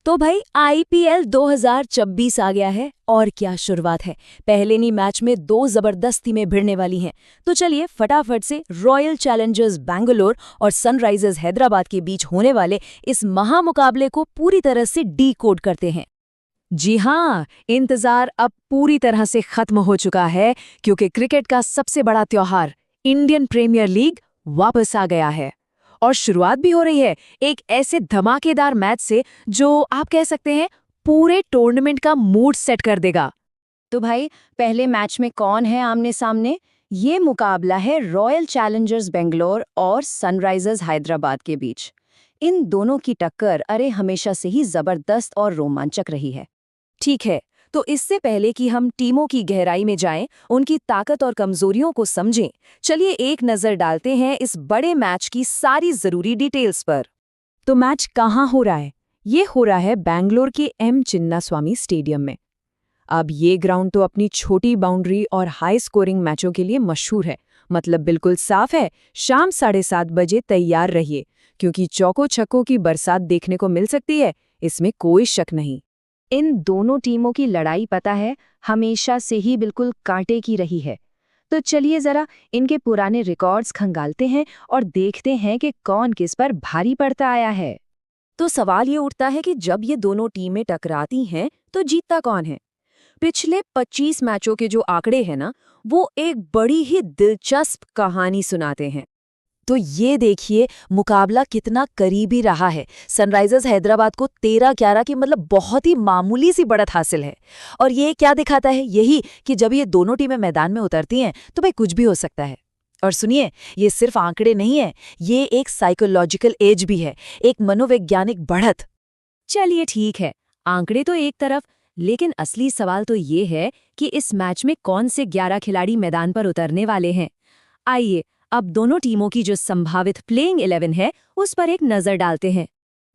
तो भाई आईपीएल 2026 आ गया है और क्या शुरुआत है। पहले नी मैच में दो जबरदस्ती में भिड़ने वाली हैं। तो चलिए फटाफट से रॉयल चैलेंजर्स बैंगलोर और सनराइजर्स हैदराबाद के बीच होने वाले इस महामुकाबले को पूरी तरह से डीकोड करते हैं। जी हाँ, इंतजार अब पूरी तरह से खत्म हो चुका है क्योंकि क्रिकेट का सबसे बड़ा त्योहार इंडियन प्रीमियर लीग वापस आ गया है। और शुरुआत भी हो रही है एक ऐसे धमाकेदार मैच से जो आप कह सकते हैं पूरे टूर्नामेंट का मूड सेट कर देगा। तो भाई पहले मैच में कौन है आमने सामने? ये मुकाबला है रॉयल चैलेंजर्स बेंगलोर और सनराइजर्स हैदराबाद के बीच। इन दोनों की टक्कर हमेशा से ही जबरदस्त और रोमांचक रही है। ठीक है, तो इससे पहले कि हम टीमों की गहराई में जाएं, उनकी ताकत और कमजोरियों को समझें, चलिए एक नजर डालते हैं इस बड़े मैच की सारी जरूरी डिटेल्स पर। तो मैच कहाँ हो रहा है? ये हो रहा है बैंगलोर के एम चिन्नास्वामी स्टेडियम में। अब ये ग्राउंड तो अपनी छोटी बाउंड्री और हाई स्कोरिंग मैचों के लिए मशहूर है। मतलब बिल्कुल साफ है। शाम 7:30 बजे तैयार रहिए क्योंकि चौको छक्कों की बरसात देखने को मिल सकती है, इसमें कोई शक नहीं। इन दोनों टीमों की लड़ाई पता है हमेशा से ही बिल्कुल कांटे की रही है। तो चलिए जरा इनके पुराने रिकॉर्ड्स खंगालते हैं और देखते हैं कि कौन किस पर भारी पड़ता आया है। तो सवाल ये उठता है कि जब ये दोनों टीमें टकराती हैं तो जीतता कौन है? पिछले 25 मैचों के जो आंकड़े हैं ना, वो एक बड़ी ही दिलचस्प कहानी सुनाते हैं। तो ये देखिए मुकाबला कितना करीबी रहा है। सनराइजर्स हैदराबाद को 13-11 की मतलब बहुत ही मामूली सी बढ़त हासिल है। और ये क्या दिखाता है? यही कि जब ये दोनों टीमें मैदान में उतरती हैं तो भाई कुछ भी हो सकता है। और सुनिए, ये सिर्फ आंकड़े नहीं है, ये एक साइकोलॉजिकल एज भी है, एक मनोवैज्ञानिक बढ़त। चलिए ठीक है, आंकड़े तो एक तरफ, लेकिन असली सवाल तो ये है कि इस मैच में कौन से 11 खिलाड़ी मैदान पर उतरने वाले हैं। आइए अब दोनों टीमों की जो संभावित प्लेइंग 11 है उस पर एक नजर डालते हैं।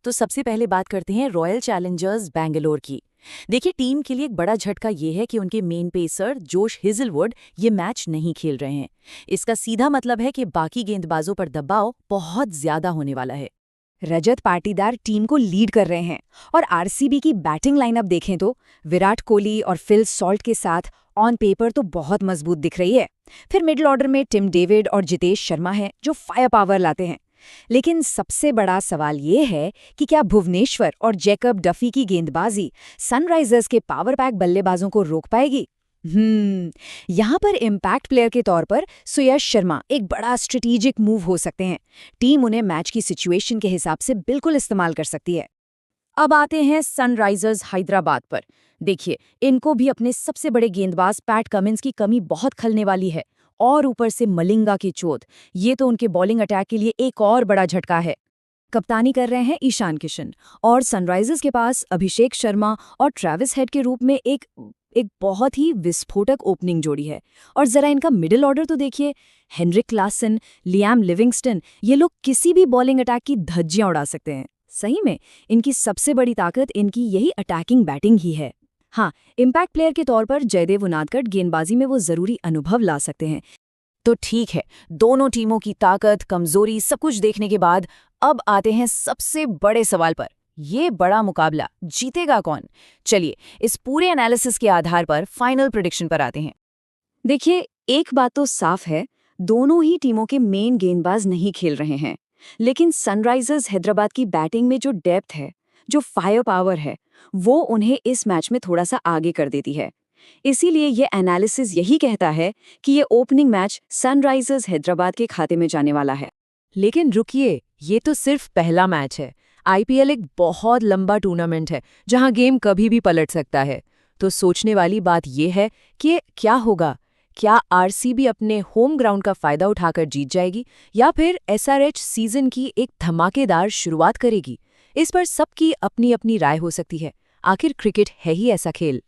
तो सबसे पहले बात करते हैं रॉयल चैलेंजर्स बैंगलोर की। देखिए, टीम के लिए एक बड़ा झटका ये है कि उनके मेन पेसर जोश हेजलवुड ये मैच नहीं खेल रहे हैं। इसका सीधा मतलब है कि बाकी गेंदबाजों पर दबाव बहुत ज्यादा होने वाला है। रजत पाटीदार टीम को लीड कर रहे हैं और आरसीबी की बैटिंग लाइनअप देखें तो विराट कोहली और फिल सॉल्ट के साथ ऑन पेपर तो बहुत मजबूत दिख रही है। फिर मिडिल ऑर्डर में टिम डेविड और जितेश शर्मा हैं जो फायर पावर लाते हैं। लेकिन सबसे बड़ा सवाल ये है कि क्या भुवनेश्वर और जैकब डफी की गेंदबाजी सनराइजर्स के पावर पैक बल्लेबाजों को रोक पाएगी? यहाँ पर इम्पैक्ट प्लेयर के तौर पर सुयश शर्मा एक बड़ा स्ट्रेटेजिक मूव हो सकते हैं। टीम उन्हें मैच की सिचुएशन के हिसाब से बिल्कुल इस्तेमाल कर सकती है। अब आते हैं सनराइजर्स हैदराबाद पर। देखिए, इनको भी अपने सबसे बड़े गेंदबाज पैट कमिंस की कमी बहुत खलने वाली है, और ऊपर से मलिंगा की चोट, ये तो उनके बॉलिंग अटैक के लिए एक और बड़ा झटका है। कप्तानी कर रहे हैं ईशान किशन, और सनराइजर्स के पास अभिषेक शर्मा और ट्रेविस हेड के रूप में एक बहुत ही विस्फोटक ओपनिंग जोड़ी है। और जरा इनका मिडिल ऑर्डर तो देखिए, हेनरिक क्लासन, लियाम लिविंगस्टन, ये लोग किसी भी बॉलिंग अटैक की धज्जियां उड़ा सकते हैं। सही में इनकी सबसे बड़ी ताकत इनकी यही अटैकिंग बैटिंग ही है। हाँ, इम्पैक्ट प्लेयर के तौर पर जयदेव उनादकट गेंदबाजी में वो जरूरी अनुभव ला सकते हैं। तो ठीक है, दोनों टीमों की ताकत, कमजोरी सब कुछ देखने के बाद अब आते हैं सबसे बड़े सवाल पर। ये बड़ा मुकाबला जीतेगा कौन? चलिए इस पूरे एनालिसिस के आधार पर फाइनल प्रेडिक्शन पर आते हैं। देखिए, एक बात तो साफ है, दोनों ही टीमों के मेन गेंदबाज नहीं खेल रहे हैं। लेकिन सनराइजर्स हैदराबाद की बैटिंग में जो डेप्थ है, जो फायर पावर है, वो उन्हें इस मैच में थोड़ा सा आगे कर देती है। इसीलिए ये एनालिसिस यही कहता है कि ये ओपनिंग मैच सनराइजर्स हैदराबाद के खाते में जाने वाला है। लेकिन रुकिए, ये तो सिर्फ पहला मैच है। आईपीएल एक बहुत लंबा टूर्नामेंट है जहां गेम कभी भी पलट सकता है। तो सोचने वाली बात यह है कि क्या होगा? क्या आरसीबी अपने होम ग्राउंड का फायदा उठाकर जीत जाएगी या फिर एसआरएच सीजन की एक धमाकेदार शुरुआत करेगी? इस पर सबकी अपनी अपनी राय हो सकती है। आखिर क्रिकेट है ही ऐसा खेल।